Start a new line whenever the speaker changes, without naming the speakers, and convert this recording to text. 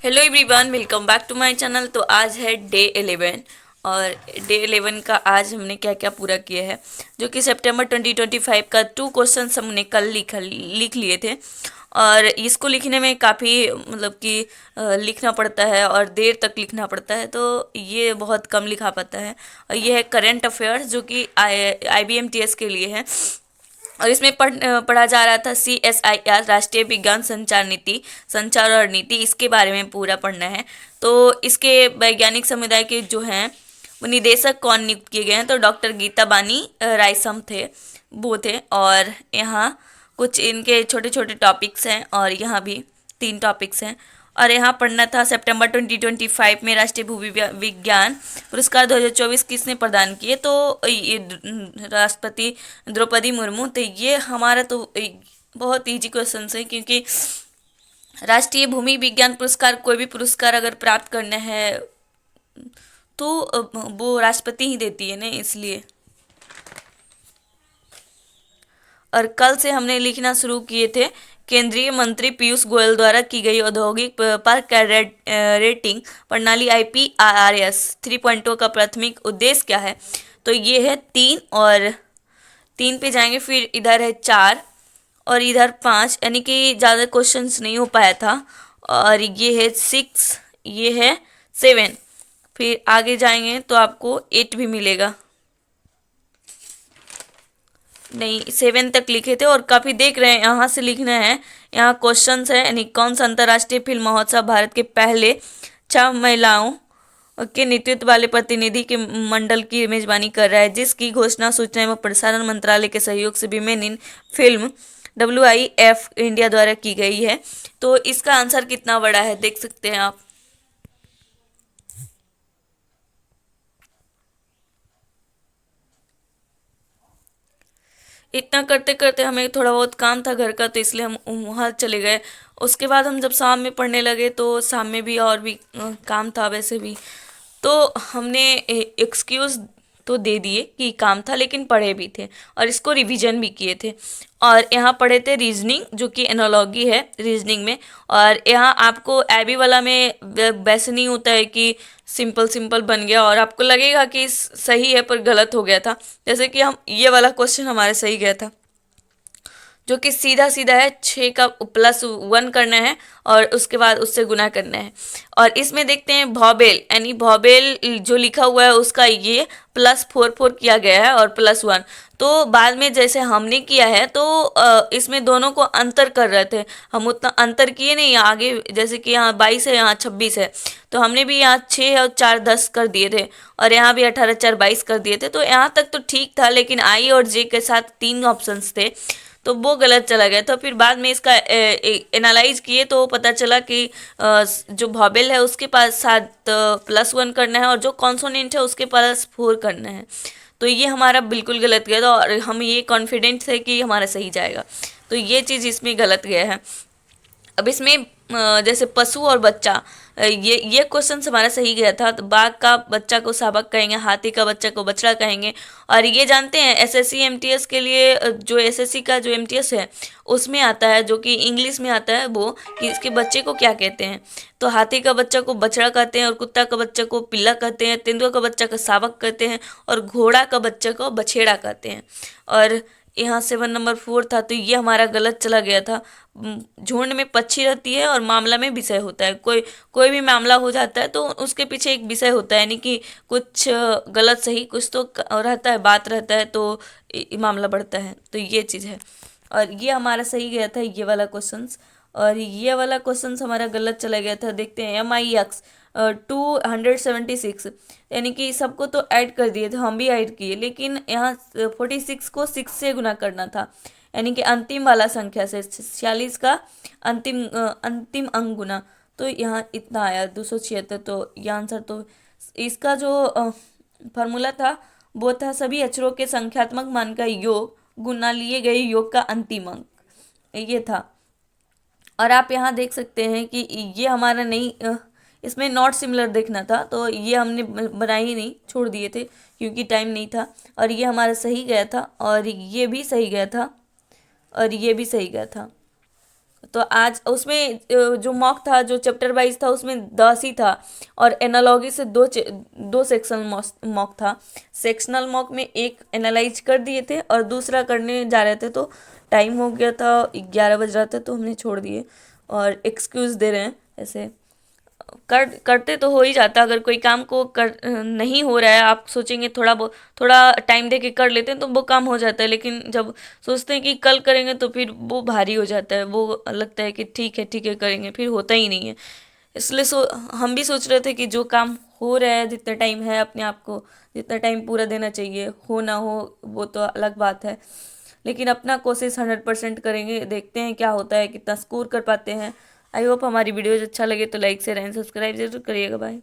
Hello everyone, welcome back to my channel. तो आज है डे 11 और डे 11 का आज हमने क्या क्या पूरा किया है, जो कि सितंबर 2025 का 2 क्वेश्चन हमने कल लिख लिए थे। और इसको लिखने में काफ़ी मतलब कि लिखना पड़ता है और देर तक लिखना पड़ता है, तो ये बहुत कम लिखा पाता है। और ये है करंट अफेयर्स, जो कि IBMTS के लिए है। और इसमें पढ़ा जा रहा था CSIR, राष्ट्रीय विज्ञान संचार नीति, संचार और नीति, इसके बारे में पूरा पढ़ना है। तो इसके वैज्ञानिक समुदाय के जो हैं वो निदेशक कौन नियुक्त किए गए हैं, तो डॉक्टर गीता बानी रायसम थे, वो थे। और यहाँ कुछ इनके छोटे छोटे टॉपिक्स हैं और यहाँ भी 3 टॉपिक्स हैं। और यहाँ पढ़ना था सितंबर 2025 में राष्ट्रीय भू विज्ञान पुरस्कार 2024 किसने प्रदान किए, तो ये राष्ट्रपति द्रौपदी मुर्मू। तो ये हमारा तो बहुत इजी क्वेश्चन है, क्योंकि राष्ट्रीय भूमि विज्ञान पुरस्कार, कोई भी पुरस्कार अगर प्राप्त करना है तो वो राष्ट्रपति ही देती है ना, इसलिए। और कल से हमने लिखना शुरू किए थे। केंद्रीय मंत्री पीयूष गोयल द्वारा की गई औद्योगिक पार्क रेटिंग प्रणाली IPRS 3.0 का प्राथमिक उद्देश्य क्या है, तो ये है 3। और 3 पे जाएंगे, फिर इधर है 4 और इधर 5, यानी कि ज़्यादा क्वेश्चंस नहीं हो पाया था। और ये है 6, ये है 7, फिर आगे जाएंगे तो आपको 8 भी मिलेगा। नहीं, 7 तक लिखे थे और काफ़ी देख रहे हैं, यहाँ से लिखना है। यहाँ क्वेश्चंस है, यानी कौन सा अंतर्राष्ट्रीय फिल्म महोत्सव भारत के पहले 6 महिलाओं के नेतृत्व वाले प्रतिनिधि के मंडल की मेजबानी कर रहा है, जिसकी घोषणा सूचना एवं प्रसारण मंत्रालय के सहयोग से women in film WIF India द्वारा की गई है। तो इसका आंसर कितना बड़ा है देख सकते हैं आप। इतना करते करते हमें थोड़ा बहुत काम था घर का, तो इसलिए हम वहाँ चले गए। उसके बाद हम जब शाम में पढ़ने लगे तो शाम में भी और भी काम था वैसे भी, तो हमने एक्सक्यूज़ तो दे दिए कि काम था, लेकिन पढ़े भी थे और इसको रिवीजन भी किए थे। और यहाँ पढ़े थे रीजनिंग, जो कि एनालॉजी है रीजनिंग में। और यहाँ आपको एबी वाला में वैसे नहीं होता है कि सिंपल सिंपल बन गया और आपको लगेगा कि सही है पर गलत हो गया था। जैसे कि हम ये वाला क्वेश्चन हमारे सही गया था, जो कि सीधा सीधा है, 6 का +1 करना है और उसके बाद उससे गुना करना है। और इसमें देखते हैं भॉबेल, यानी भॉबेल जो लिखा हुआ है उसका ये +4 किया गया है और +1। तो बाद में जैसे हमने किया है तो इसमें दोनों को अंतर कर रहे थे, हम उतना अंतर किए नहीं आगे। जैसे कि यहाँ 22 है, यहाँ 26 है, तो हमने भी यहाँ 6 और 4 10 कर दिए थे और यहाँ भी 18 4 22 कर दिए थे। तो यहाँ तक तो ठीक था, लेकिन आई और जे के साथ 3 ऑप्शंस थे, तो वो गलत चला गया। तो फिर बाद में इसका एनालाइज किए तो पता चला कि जो वॉवेल है उसके पास साथ +1 करना है और जो कॉन्सोनेंट है उसके पास 4 करना है। तो ये हमारा बिल्कुल गलत गया था और हम ये कॉन्फिडेंट थे कि हमारा सही जाएगा, तो ये चीज़ इसमें गलत गया है। अब इसमें जैसे पशु और बच्चा, ये क्वेश्चन हमारा सही गया था। तो बाघ का बच्चा को शावक कहेंगे, हाथी का बच्चा को बछड़ा कहेंगे। और ये जानते हैं SSC MTS के लिए, जो SSC का जो MTS है उसमें आता है, जो कि इंग्लिश में आता है, वो कि इसके बच्चे को क्या कहते हैं। तो हाथी का बच्चा को बछड़ा कहते हैं और कुत्ता का बच्चा को पिल्ला कहते हैं, तेंदुआ का बच्चा को शावक कहते हैं और घोड़ा का बच्चा को बछेड़ा कहते हैं। और यहाँ 7 नंबर 4 था, तो ये हमारा गलत चला गया था। झुंड में पक्षी रहती है और मामला में विषय होता है। कोई कोई भी मामला हो जाता है तो उसके पीछे एक विषय होता है, यानी कि कुछ गलत सही कुछ तो रहता है, बात रहता है, तो मामला बढ़ता है। तो ये चीज़ है और ये हमारा सही गया था ये वाला क्वेश्चंस। और ये वाला क्वेश्चंस हमारा गलत चला गया था। देखते हैं MIX 276, यानी कि सबको तो ऐड कर दिए थे, हम भी ऐड किए, लेकिन यहाँ 46 को 6 से गुना करना था, यानी कि अंतिम वाला संख्या से 46 का अंतिम अंक गुना। तो यहाँ इतना आया 276। तो ये आंसर, तो इसका जो फॉर्मूला था वो था सभी अक्षरों के संख्यात्मक मान का योग गुना लिए गए योग का अंतिम अंक, ये था। और आप यहाँ देख सकते हैं कि ये हमारा नहीं, इसमें नॉट सिमिलर देखना था, तो ये हमने बनाई ही नहीं, छोड़ दिए थे क्योंकि टाइम नहीं था। और ये हमारा सही गया था और ये भी सही गया था और ये भी सही गया था। तो आज उसमें जो मॉक था, जो चैप्टर वाइज था, उसमें 10 ही था। और एनालॉगी से दो सेक्शनल मॉक था। सेक्शनल मॉक में एक एनालाइज कर दिए थे और दूसरा करने जा रहे थे, तो टाइम हो गया था, 11 बज रहा था, तो हमने छोड़ दिए और एक्सक्यूज़ दे रहे हैं ऐसे। करते तो हो ही जाता, अगर कोई काम को कर नहीं हो रहा है, आप सोचेंगे थोड़ा टाइम दे के कर लेते हैं तो वो काम हो जाता है, लेकिन जब सोचते हैं कि कल करेंगे तो फिर वो भारी हो जाता है, वो लगता है कि ठीक है करेंगे, फिर होता ही नहीं है। इसलिए हम भी सोच रहे थे कि जो काम हो रहा है, जितना टाइम है अपने आप को जितना टाइम पूरा देना चाहिए, हो ना हो वो तो अलग बात है, लेकिन अपना कोशिश 100% करेंगे, देखते हैं क्या होता है, कितना स्कोर कर पाते हैं। आई होप हमारी वीडियोज अच्छा लगे तो लाइक शेयर एंड सब्सक्राइब जरूर करिएगा। बाय।